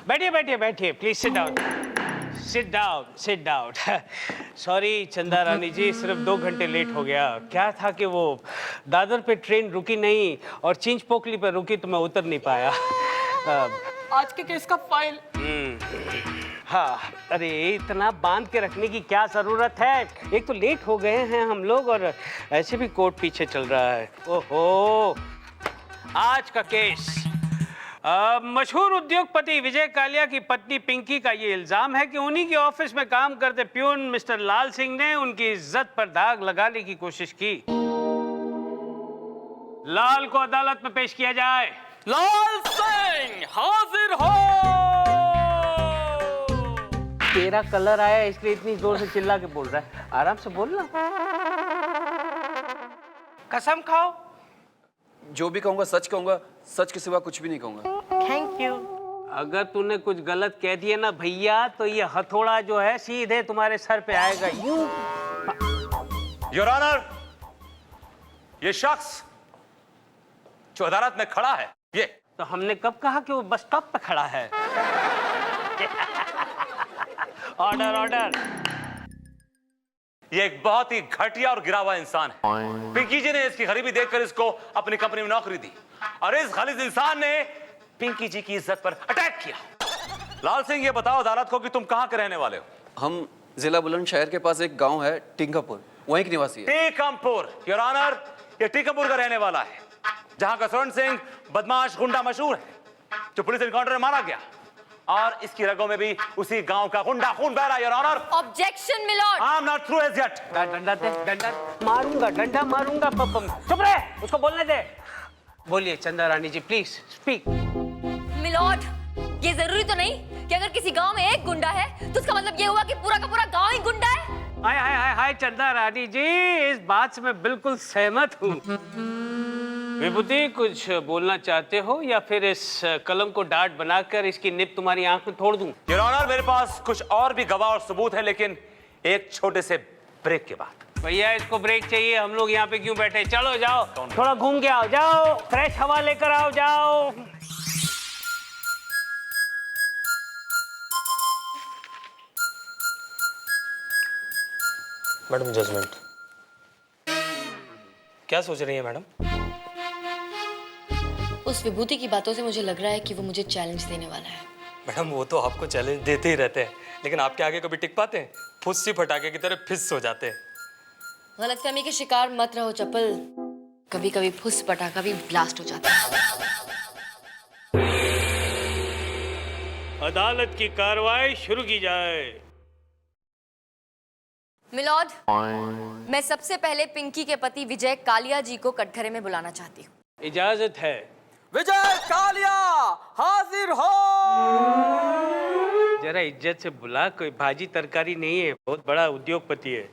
बैठिए बैठिए बैठिए, please sit down, sit down, sit down. Sorry चंदा रानी जी, सिर्फ 2 घंटे लेट हो गया। क्या था कि वो दादर पे ट्रेन रुकी नहीं और चिंच पोकली पे रुकी तो मैं उतर नहीं पाया। आज के केस का फाइल। हाँ, अरे इतना बांध के रखने की क्या जरूरत है? एक तो लेट हो गए हैं हम लोग और ऐसे भी कोर्ट पीछे चल रहा है। ओहो, आज का केस मशहूर उद्योगपति विजय कालिया की पत्नी पिंकी का ये इल्जाम है कि उन्हीं के ऑफिस में काम करते प्यून मिस्टर लाल सिंह ने उनकी इज्जत पर दाग लगाने की कोशिश की। लाल को अदालत में पेश किया जाए। लाल सिंह हाजिर हो। तेरा कलर आया इसलिए इतनी जोर से चिल्ला के बोल रहा है, आराम से बोल ना। कसम खाओ। जो भी कहूंगा सच कहूंगा, सच के सिवा कुछ भी नहीं कहूंगा। Thank you. अगर तूने कुछ गलत कह दिया ना भैया तो ये हथौड़ा जो है सीधे तुम्हारे सर पे आएगा। यूं। योर ऑनर, ये शख्स जो अदालत में खड़ा है, ये तो हमने कब कहा कि वो बस स्टॉप पे खड़ा है? Order order. ये एक बहुत ही घटिया और गिरा हुआ इंसान है। पिंकी जी ने इसकी गरीबी देखकर इसको अपनी कंपनी में नौकरी दी और इस गलीज इंसान ने पिंकी जी की इज्जत पर अटैक किया। लाल सिंह, ये बताओ अदालत को कि तुम कहां के रहने वाले हो? हम जिला बुलंदशहर के पास एक गांव है टिंकापुर, वहीं के निवासी है। टीकमपुर। योर ऑनर, ये टीकमपुर का रहने वाला है, जहां का स्वर्ण सिंह बदमाश गुंडा मशहूर है, जो पुलिस एनकाउंटर में मारा गया और इसकी रगों में भी उसी गांव का गुंडा खून बह रहा है। Your honour, objection milord. I am not through as yet. डंडा दे, डंडा मारूंगा, डंडा मारूंगा। चुप रहे, उसको बोलने दे। बोलिए चंदा रानी जी, प्लीज स्पीक। मिलॉर्ड, ये जरूरी तो नहीं कि अगर किसी गांव में एक गुंडा है तो उसका मतलब ये हुआ कि पूरा का पूरा गांव ही गुंडा है। हाय हाय हाय हाय चंदा रानी जी, इस बात से मैं बिल्कुल सहमत हूँ। विभूति, कुछ बोलना चाहते हो या फिर इस कलम को डार्ट बनाकर इसकी निब तुम्हारी आंख में तोड़ दूं? योर ऑनर, मेरे पास कुछ और भी गवाह और सबूत है, लेकिन एक छोटे से ब्रेक के बाद। भैया इसको ब्रेक चाहिए, हम लोग यहाँ पे क्यों बैठे? चलो जाओ, थोड़ा घूम के आओ, जाओ फ्रेश हवा लेकर आओ, जाओ। Madam judgment. क्या सोच रही है मैडम? उस विभूति की बातों से मुझे लग रहा है कि वो मुझे चैलेंज देने वाला है। मैडम वो तो आपको चैलेंज देते ही रहते हैं, लेकिन आपके आगे कभी टिक पाते हैं? फुस्सी फटाके की तरह फिस हो जाते हैं। गलतफहमी के शिकार मत रहो चप्पल, कभी कभी फुस पटाखा भी ब्लास्ट हो जाता है। अदालत की कार्रवाई शुरू की जाए। मिलॉर्ड, मैं सबसे पहले पिंकी के पति विजय कालिया जी को कटघरे में बुलाना चाहती हूँ। इजाजत है। विजय कालिया हाजिर हो। जरा इज्जत से बुला, कोई भाजी तरकारी नहीं है, बहुत बड़ा उद्योगपति है।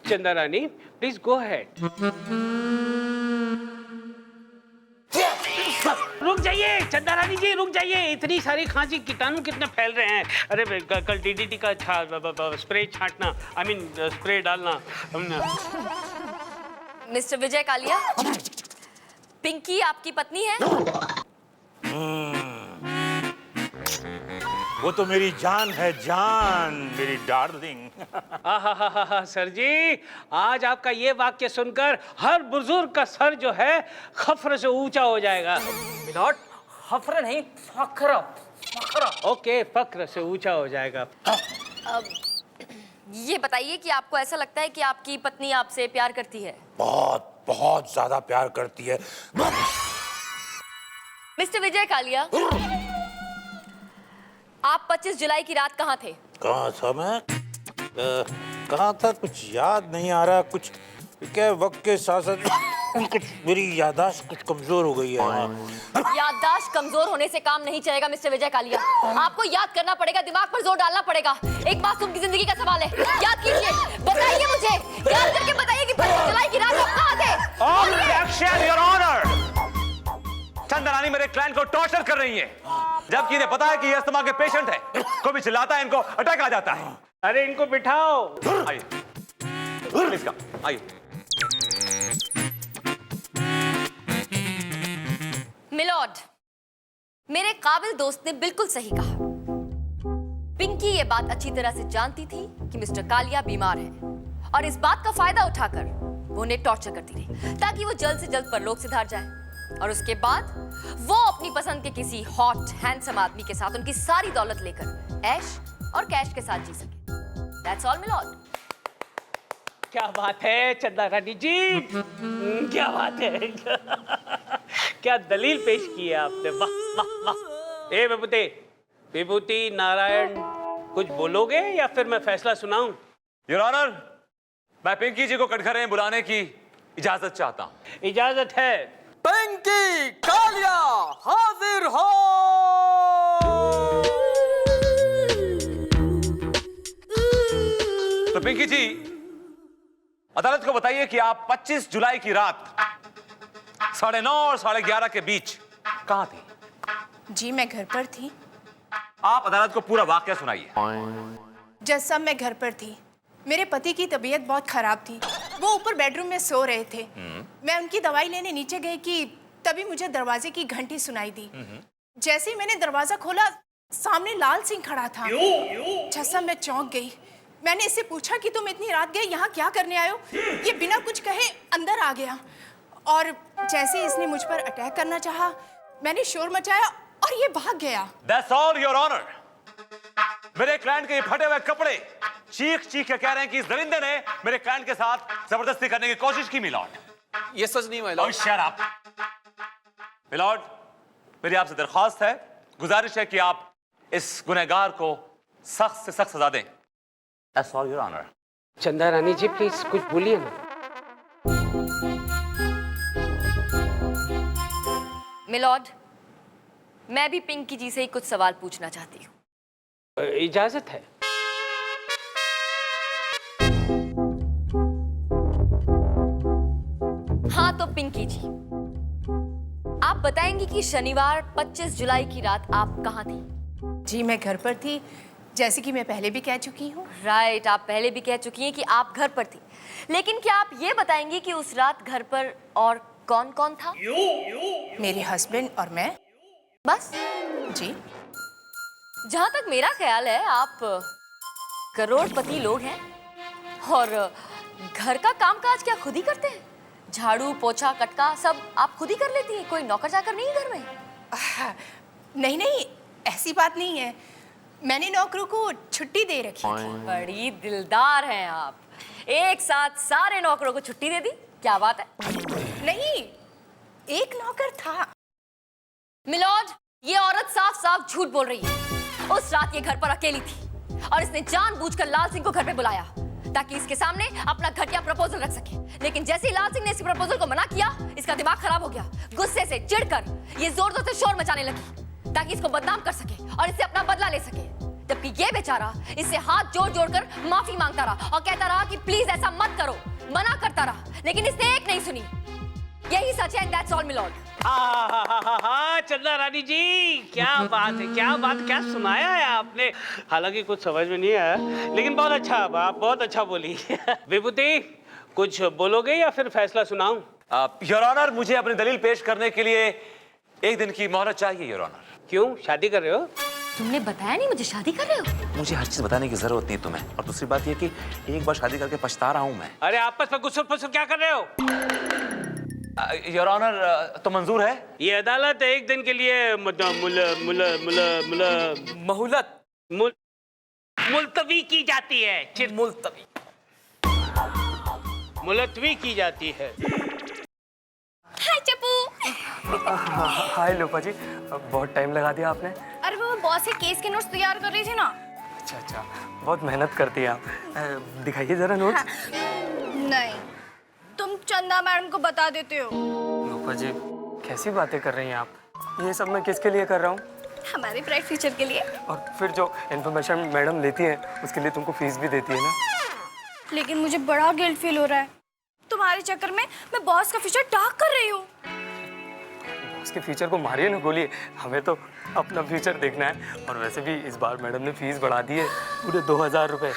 चंदा रानी, प्लीज गो अहेड। रुक जाइए चंदा रानी जी, रुक जाइए। इतनी सारी खांसी, कीटाणु कितने फैल रहे हैं। अरे कल डीडीटी का स्प्रे छांटना, आई मीन स्प्रे डालना। मिस्टर विजय कालिया, पिंकी आपकी पत्नी है? वो तो मेरी जान है, जान, मेरी डार्लिंग। आहा सर जी, आज आपका ये वाक्य सुनकर हर बुजुर्ग का सर जो है खफर से ऊंचा हो जाएगा। मिलॉर्ड, फख्र नहीं फख्र, फख्र। ओके, फख्र से ऊंचा हो जाएगा। अब ये बताइए कि आपको ऐसा लगता है कि आपकी पत्नी आपसे प्यार करती है? बहुत बहुत ज्यादा प्यार करती है। मिस्टर विजय कालिया, आप 25 जुलाई की रात कहाँ थे? कहाँ था मैं? कहाँ था कुछ याद नहीं आ रहा। कुछ क्या वक्त के साथ साथ कुछ मेरी याददाश्त कुछ कमजोर हो गई है। याददाश्त कमजोर होने से काम नहीं चलेगा मिस्टर विजय कालिया। आपको याद करना पड़ेगा, दिमाग पर जोर डालना पड़ेगा। एक मासूम की जिंदगी का सवाल है, याद कीजिए, बताइए मुझे, याद करके बताइए कि 25 जुलाई की रात आप कहाँ थे? Objection, Your Honor! चंदा रानी मेरे क्लाइंट को टॉर्चर कर रही है, जबकि इन्हें पता है कि ये अस्थमा के पेशेंट है। कोई भी चिल्लाता है इनको अटैक आ जाता है। अरे इनको बिठाओ। आइए, प्लीज कम, आइए। मेरे काबिल दोस्त ने बिल्कुल सही कहा। पिंकी ये बात अच्छी तरह से जानती थी कि मिस्टर कालिया बीमार है और इस बात का फायदा उठाकर वो उन्हें टॉर्चर करती रही ताकि वो जल्द से जल्द परलोक सिधार जाए और उसके बाद वो अपनी पसंद के किसी हॉट हैंडसम आदमी के साथ उनकी सारी दौलत लेकर ऐश और कैश के साथ जी सके। That's all milord. क्या बात है चंदा रानी जी, क्या बात है। क्या दलील पेश की है आपने, वाह वाह वाह। ए विभूति, विभूति नारायण, कुछ बोलोगे या फिर मैं फैसला सुनाऊं? योर ऑनर, मैं पिंकी जी को कटघरे में बुलाने की इजाजत चाहता हूँ। इजाजत है। पिंकी कालिया हाजिर हो। तो पिंकी जी, अदालत को बताइए कि आप 25 जुलाई की रात 9:30 और 11:30 के बीच कहां थी? जी मैं घर पर थी। आप अदालत को पूरा वाकया सुनाइए। जज साहब मैं घर पर थी। मेरे पति की तबीयत बहुत खराब थी, वो ऊपर बेडरूम में सो रहे थे। मैं उनकी दवाई लेने नीचे गई कि तभी मुझे दरवाजे की घंटी सुनाई दी। जैसे ही मैंने दरवाजा खोला, सामने लाल सिंह खड़ा था। जज साहब मैं चौंक गई। मैंने इससे पूछा कि तुम इतनी रात गए यहाँ क्या करने आए हो? ये बिना कुछ कहे अंदर आ गया और जैसे इसने मुझ पर अटैक करना चाहा, मैंने शोर मचाया और ये भाग गया। That's all, Your Honor. मेरे क्लाइंट के ये फटे हुए कपड़े चीख चीख के कह रहे हैं कि इस दरिंदे ने मेरे क्लाइंट के साथ जबरदस्ती करने की कोशिश की मिलॉर्ड। ये सच नहीं, माय और लॉर्ड। शट अप मिलॉर्ड, मेरी आपसे दरख्वास्त है, गुजारिश है कि आप इस गुनहगार को सख्त से सख्त सजा दें। That's all, Your Honor. चंदा रानी जी प्लीज कुछ बोलिए ना। मिलॉर्ड, मैं भी पिंकी जी से ही कुछ सवाल पूछना चाहती हूँ। इजाजत है। हाँ तो पिंकी जी, आप बताएंगी कि शनिवार 25 जुलाई की रात आप कहाँ थी? जी मैं घर पर थी, जैसे कि मैं पहले भी कह चुकी हूँ। राइट, आप पहले भी कह चुकी हैं कि आप घर पर थी, लेकिन क्या आप ये बताएंगी कि उस रात घर पर और कौन कौन था? मेरे हस्बैंड और मैं। बस? जी जहां तक मेरा ख्याल है आप करोड़पति लोग हैं और घर का कामकाज क्या खुद ही करते हैं? झाड़ू पोछा कटका सब आप खुद ही कर लेती हैं, कोई नौकर चाकर नहीं है घर में? नहीं नहीं, ऐसी बात नहीं है। मैंने नौकरों को छुट्टी दे रखी थी। बड़ी दिलदार हैं आप, एक साथ सारे नौकरों को छुट्टी दे दी, क्या बात है? नहीं, एक नौकर था। मिलॉर्ड, ये औरत साफ साफ झूठ बोल रही है। उस रात ये घर पर अकेली थी और इसने जानबूझकर लाल सिंह को घर पे बुलाया ताकि इसके सामने अपना घटिया प्रपोजल रख सके। लेकिन जैसे ही लाल सिंह ने इस प्रपोजल को मना किया, इसका दिमाग खराब हो गया। गुस्से से चिढ़कर ये जोर जोर से शोर मचाने लगी ताकि इसको बदनाम कर सके और इससे अपना बदला ले सके। जबकि ये बेचारा इससे हाथ जोड़ जोड़कर माफी मांगता रहा और कहता रहा कि प्लीज ऐसा मत करो, मना करता रहा, लेकिन इसने एक नहीं सुनी। यही सच है, दैट्स ऑल मिलॉर्ड। हाँ चंदा रानी जी, क्या बात है, क्या बात, क्या सुनाया है आपने। हालांकि कुछ समझ में नहीं आया, लेकिन बहुत अच्छा, आप बहुत अच्छा बोली। विभूति, कुछ बोलोगे या फिर फैसला सुनाऊं? योर ऑनर, मुझे अपनी दलील पेश करने के लिए 1 दिन की मोहलत चाहिए योर ऑनर। क्यों, शादी कर रहे हो? तुमने बताया नहीं मुझे शादी कर रहे हो? मुझे हर चीज बताने की जरूरत नहीं तुम्हें, और दूसरी बात यह कि एक बार शादी करके पछता रहा हूं मैं। अरे आपस में गुस्सुर फुसुर क्या कर रहे हो? योर ऑनर, तो मंजूर है? ये अदालत 1 दिन के लिए मुलतवी की जाती है। मुलतवी मुलतवी की जाती है। हाय चप्पू। हाय लोपा जी, बहुत टाइम लगा दिया आपने। अरे वो बॉस के केस के नोट्स तैयार कर रही थी ना। अच्छा अच्छा, बहुत मेहनत करती हैं आप। दिखाइए जरा नोट्स। नहीं, तुम चंदा मैडम को बता देते हो। लोपा जी, कैसी बातें कर रही हैं आप? ये सब मैं किसके लिए कर रहा हूँ? हमारे ब्राइट फ्यूचर के लिए। और फिर जो इन्फॉर्मेशन मैडम लेती है उसके लिए तुमको फीस भी देती है ना। लेकिन मुझे बड़ा गिल्ट फील हो रहा है, तुम्हारे चक्कर में मैं बॉस का फ्यूचर डार्क कर रही हूँ। उसके फ्यूचर को मारिए ना गोली, हमें तो अपना फ्यूचर देखना है। और वैसे भी इस बार मैडम ने फीस बढ़ा दी है, पूरे 2000 रुपये।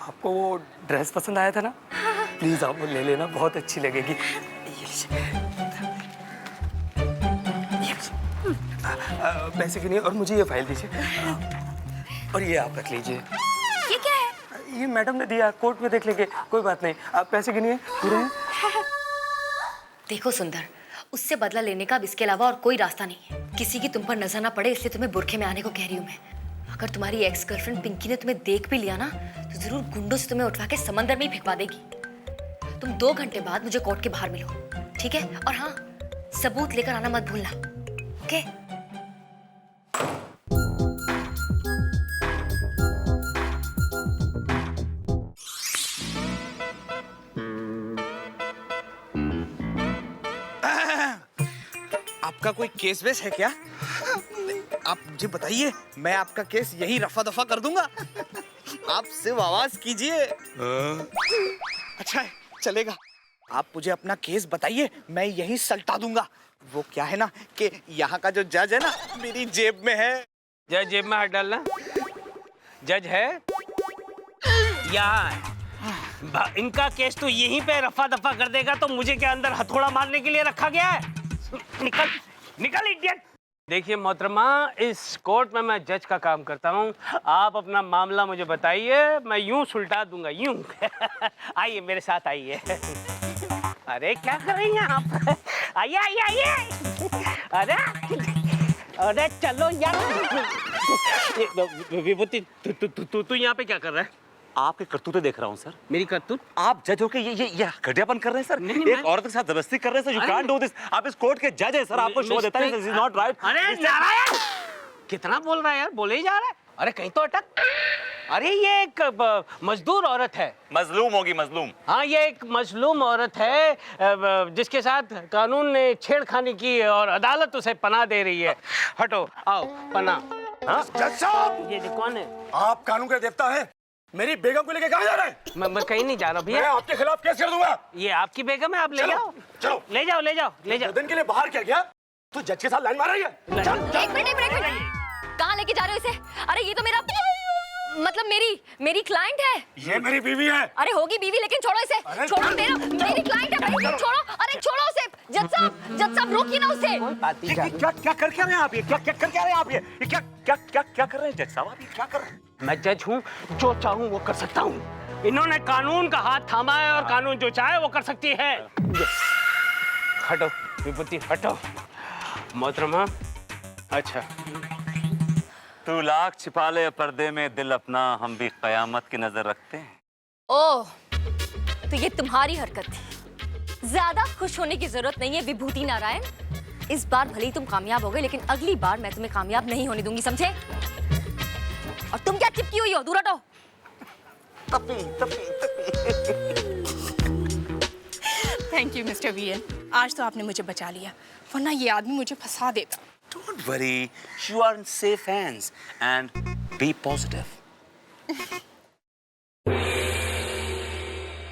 आपको वो ड्रेस पसंद आया था ना, प्लीज आप वो ले लेना, बहुत अच्छी लगेगी। पैसे गिनिए और मुझे ये फाइल दीजिए। और ये आप रख लीजिए। ये क्या है? ये मैडम ने दिया, कोर्ट में देख लेंगे, कोई बात नहीं। आप पैसे गिनिए, पूरे हैं? देखो सुंदर, उससे बदला लेने का अब इसके अलावा और कोई रास्ता नहीं है। किसी की तुम पर नजर ना पड़े इसलिए तुम्हें बुरखे में आने को कह रही हूँ मैं। अगर तुम्हारी एक्स गर्लफ्रेंड पिंकी ने तुम्हें देख भी लिया ना तो जरूर गुंडों से तुम्हें उठवा के समंदर में ही भिगवा देगी। तुम 2 घंटे बाद मुझे कोर्ट के बाहर मिलो, ठीक है? और हाँ, सबूत लेकर आना मत भूलना, ओके? आपका कोई केस वेस है क्या? आप मुझे बताइए, मैं आपका केस यही रफा दफा कर दूंगा। आप सिर्फ आवाज कीजिए। अच्छा है, चलेगा। आप मुझे अपना केस बताइए, मैं यही सल्टा दूंगा। वो क्या है ना कि यहाँ का जो जज है ना, मेरी जेब में है। जज जेब में हाथ डालना। जज है यहाँ है। इनका केस तो यहीं पे रफा दफा कर देगा, तो मुझे क्या अंदर हथौड़ा मारने के लिए रखा गया है? निकल निकल इडियट। देखिए मोहतरमा, इस कोर्ट में मैं जज का काम करता हूँ। आप अपना मामला मुझे बताइए, मैं यूं सुलटा दूंगा, यूं। आइए मेरे साथ आइए। अरे क्या कर रही हैं आप? आइए आइए आइए। अरे अरे चलो यार। विभूति, तू यहाँ पे क्या कर रहा है? आपके करतूतें देख रहा हूँ सर। मेरी करतूत? आप जज होके ये घटियापन कर रहे हैं सर। नहीं, एक औरत के साथ जबरदस्ती कर रहे हैं sir. You can't do this. आप इस कोर्ट के जज हैं सर, आपको शो देता है। This is not right. अरे नारायण, कितना बोल रहा है यार, बोले ही जा रहा है। अरे कहीं तो अटक। अरे ये एक मजदूर औरत है। मजलूम होगी, मजलूम। हाँ, ये एक मजलूम औरत है जिसके साथ कानून ने छेड़खानी की और अदालत उसे पनाह दे रही है। हटो, आओ, पनाह। जज साहब, ये कौन है? आप कानून के देवता हैं। मेरी बेगम को लेके कहाँ जा रहे हैं? मैं कहीं नहीं जा रहा मैं भैया। आपके खिलाफ केस कर दूंगा। ये आपकी बेगम है, आप ले चलो, जाओ। चलो। ले जाओ ले जाओ ले जाओ। दिन के लिए बाहर क्या गया? तो जज के साथ लाइन मार रही है। एक मिनट एक मिनट एक मिनट, कहाँ लेके जा रहे हो इसे? अरे ये तो मेरा मतलब मेरी क्लाइंट है। ये मेरी बीवी है। अरे होगी बीवी, लेकिन छोड़ो इसे। छोड़ो, मेरी क्लाइंट है भाई, छोड़ो। अरे छोड़ो उसे। जज साहब रोकिए ना उसे। क्या कर क्या रहे हैं आप? ये क्या कर क्या रहे हैं आप? ये क्या क्या क्या क्या कर रहे हैं जज साहब? आप ये क्या कर रहे हैं? मैं जज हूँ, जो चाहूँ वो कर सकता हूँ। इन्होंने कानून का हाथ थामा है और कानून जो चाहे वो कर सकती है। हटो विभूति, हटो। मोहतरमा, अच्छा। तू लाख छिपा ले पर्दे में दिल अपना, हम भी कयामत की नजर रखते हैं। ओह, तो ये तुम्हारी हरकत थी। ज्यादा खुश होने की जरूरत नहीं है विभूति नारायण। इस बार भले ही तुम कामयाब हो गए, लेकिन अगली बार मैं तुम्हें कामयाब नहीं होने दूंगी, समझे? और तुम क्या चिपकी हुई हो? दूर हटो। थैंक यू मिस्टर वीएन, आज तो आपने मुझे बचा लिया, वरना ये आदमी मुझे फंसा देता। Don't worry, you are in safe hands and be positive.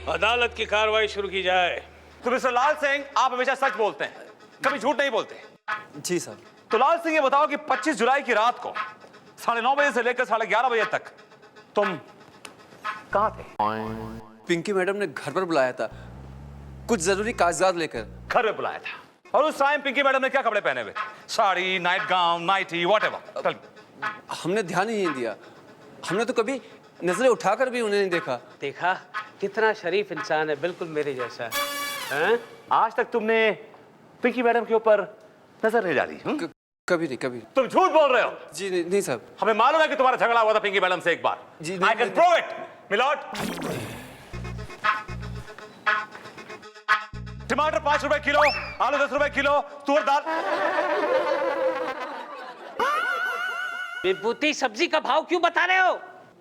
अदालत की कार्रवाई शुरू की जाए। तो मिस्टर लाल सिंह, आप हमेशा सच बोलते हैं, कभी झूठ नहीं बोलते। जी सर। तो लाल सिंह ये बताओ कि 25 जुलाई की रात को 9:30 बजे से लेकर 11:30 बजे तक तुम कहाँ थे? पिंकी मैडम ने घर पर बुलाया था, कुछ जरूरी कागजात लेकर। घर में बुलाया था। और उस टाइम पिंकी मैडम ने क्या कपड़े पहने हुए? Sari, night gown, nightie, whatever. हमने ध्यान ही नहीं दिया। हमने तो कभी नजरें उठाकर भी उन्हें नहीं देखा। देखा, कितना शरीफ इंसान है, बिल्कुल मेरे जैसा है। आज तक तुमने पिंकी मैडम के ऊपर नजर नहीं डाली? कभी नहीं, कभी। तुम झूठ बोल रहे हो। जी नहीं साहब। हमें मालूम है कि तुम्हारा झगड़ा हुआ था पिंकी मैडम से एक बार। जी I can prove it milord. टमाटर 5 रुपए किलो, आलू 10 रुपए किलो, तुअर दाल। विभूति, सब्जी का भाव क्यों बता रहे हो?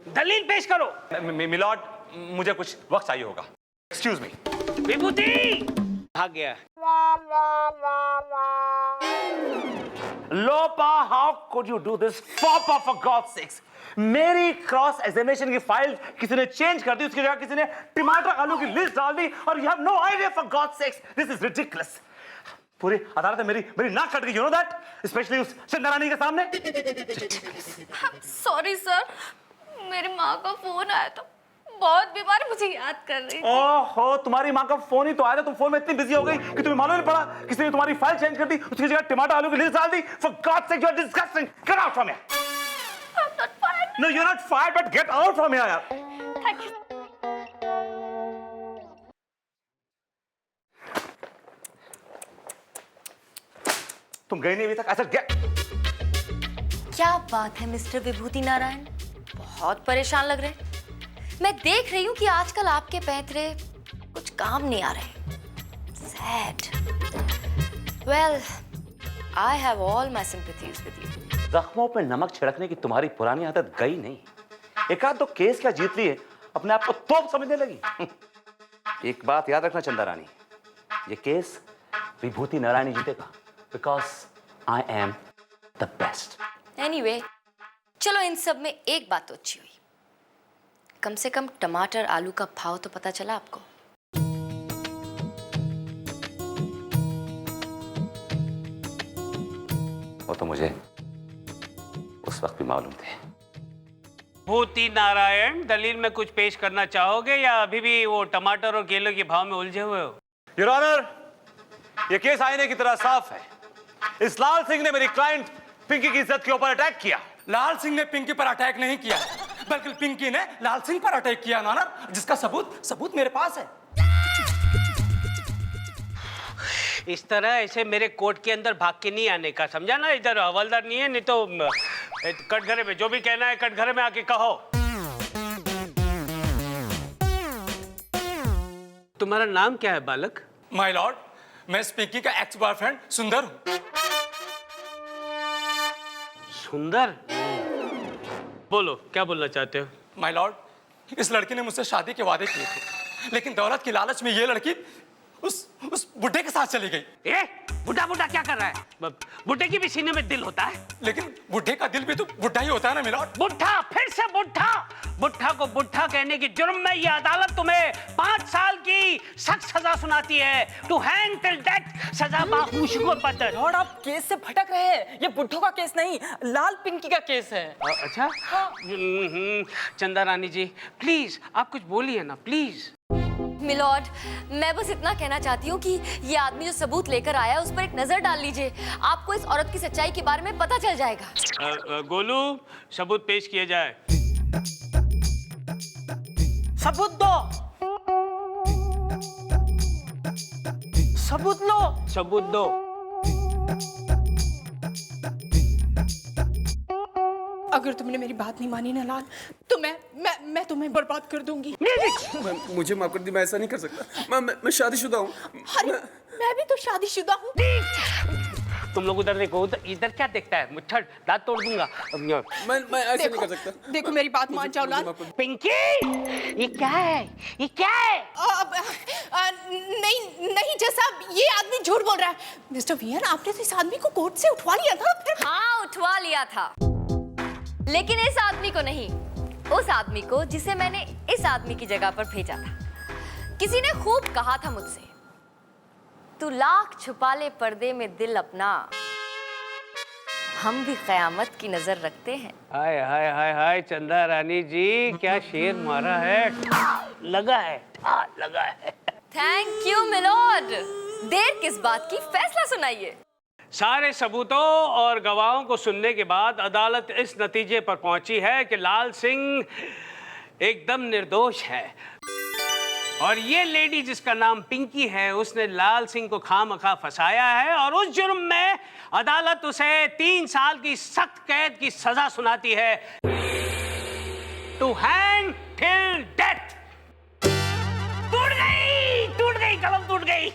दलील पेश करो। मिलॉर्ड, मुझे कुछ वक्त चाहिए होगा। Excuse me. विभूति भाग गया। Lopa, how could you do this? For god's sake. मेरी क्रॉस एग्जामिनेशन की फाइल किसी ने चेंज कर दी, उसकी जगह किसी ने टमाटर आलू की लिस्ट डाल दी, और you have no idea for god's sakes. This is ridiculous. पूरी अदालत में मेरी नाक कट गई, यू नो दैट, स्पेशली उस चंद्रानी के सामने। सॉरी सर, मेरी माँ का फोन आया था, बहुत बीमार है, मुझे याद कर रही थी। ओहो, तुम्हारी माँ का फोन ही तो आया था, तुम फोन में इतनी बिजी हो गई कि तुम्हें मालूम नहीं पड़ा किसी ने तुम्हारी फाइल चेंज कर दी, उसकी जगह टमाटर आलू की लिस्ट डाल दी। For God's sake, you are disgusting. Get out from here. I'm not fired. No, you're not fired, but get out from here, यार। Thank you. तुम गए नहीं अभी तक? ऐसा क्या बात है मिस्टर विभूति नारायण, बहुत परेशान लग रहे हैं। मैं देख रही हूँ कि आजकल आपके पैतरे कुछ काम नहीं आ रहे। Sad. Well, I have all my sympathies with you. जख्मों पे नमक छिड़कने की तुम्हारी पुरानी आदत गई नहीं। एक आध तो केस क्या जीत लिए, अपने आप को तोप समझने लगी। एक बात याद रखना चंदा रानी, ये केस विभूति नारायण जीतेगा, because I am the best. Anyway, चलो इन सब में एक बात तो अच्छी हुई, कम से कम टमाटर आलू का भाव तो पता चला आपको। वो तो मुझे उस वक्त भी मालूम थे। भूति नारायण, दलील में कुछ पेश करना चाहोगे या अभी भी वो टमाटर और केलों के भाव में उलझे हुए हो? योर ऑनर, ये केस आईने की तरह साफ है। इस लाल सिंह ने मेरी क्लाइंट पिंकी की इज्जत के ऊपर अटैक किया। लाल सिंह ने पिंकी पर अटैक नहीं किया, बल्कि पिंकी ने लाल सिंह पर अटैक किया ऑनर, जिसका सबूत मेरे पास है। इस तरह ऐसे मेरे कोर्ट के अंदर भाग के नहीं आने का, समझा ना? इधर हवलदार नहीं है, नहीं तो कटघरे में जो भी कहना है कटघरे में आके कहो। तुम्हारा नाम क्या है बालक? माय लॉर्ड, मैं इस पिंकी का एक्स बॉयफ्रेंड सुंदर हूँ। सुंदर? बोलो, क्या बोलना चाहते हो? माय लॉर्ड, इस लड़की ने मुझसे शादी के वादे किए थे, लेकिन दौलत की लालच में ये लड़की उस बुड्ढे के साथ चली गई। बुड्ढा क्या कर रहा है? बुड्ढे की भी सीने में दिल होता है। लेकिन बुड्ढे का दिल भी तो बुड्ढा ही होता है ना मिलॉर्ड। बुड्ढा, फिर से बुड्ढा। बुड्ढा को बुड्ढा कहने की जुर्म में ये अदालत तुम्हें 5 साल की सख्त सजा सुनाती है। टू हैंग टिल डेथ, सजा बाखुशी को पतर। लॉर्ड, आप केस से भटक रहे हैं। ये बुड्ढों का केस नहीं, लाल पिंकी का केस है। अच्छा? चंदा रानी जी, प्लीज आप कुछ बोलिए ना, प्लीज। मिलॉर्ड, मैं बस इतना कहना चाहती हूँ कि ये आदमी जो सबूत लेकर आया है उस पर एक नजर डाल लीजिए, आपको इस औरत की सच्चाई के बारे में पता चल जाएगा। गोलू, सबूत पेश किए जाए। सबूत दो, सबूत लो। सबूत दो। अगर तुमने मेरी बात नहीं मानी ना लाल, तो मैं तुम्हें बर्बाद कर दूंगी। मुझे माफ कर दी, मैं ऐसा नहीं कर सकता। मैं शादीशुदा हूँ। अरे मैं भी तो शादीशुदा हूँ। तुम लोग उधर देखो, इधर क्या देखता है? मुच्छर दांत तोड़ दूंगा। मैं ऐसा नहीं कर सकता। देखो मेरी बात मान जाओ लाल। पिंकी, ये क्या है? ये क्या है? नहीं जैसा ये आदमी झूठ बोल रहा है। मिस्टर वियर, आपने तो इस आदमी को कोर्ट से उठवा लिया था फिर? हाँ, उठवा लिया था, लेकिन इस आदमी को नहीं, उस आदमी को जिसे मैंने इस आदमी की जगह पर भेजा था। किसी ने खूब कहा था मुझसे, तू लाख छुपा ले पर्दे में दिल अपना, हम भी कयामत की नजर रखते हैं। हाय हाय हाय हाय, चंदा रानी जी क्या शेर मारा है। लगा है, लगा है। Thank you milord. देर किस बात की, फैसला सुनाइए। सारे सबूतों और गवाहों को सुनने के बाद अदालत इस नतीजे पर पहुंची है कि लाल सिंह एकदम निर्दोष है, और ये लेडी जिसका नाम पिंकी है उसने लाल सिंह को खामखा फंसाया है, और उस जुर्म में अदालत उसे 3 साल की सख्त कैद की सजा सुनाती है। To hang till death. टूट गई, कलम टूट गई।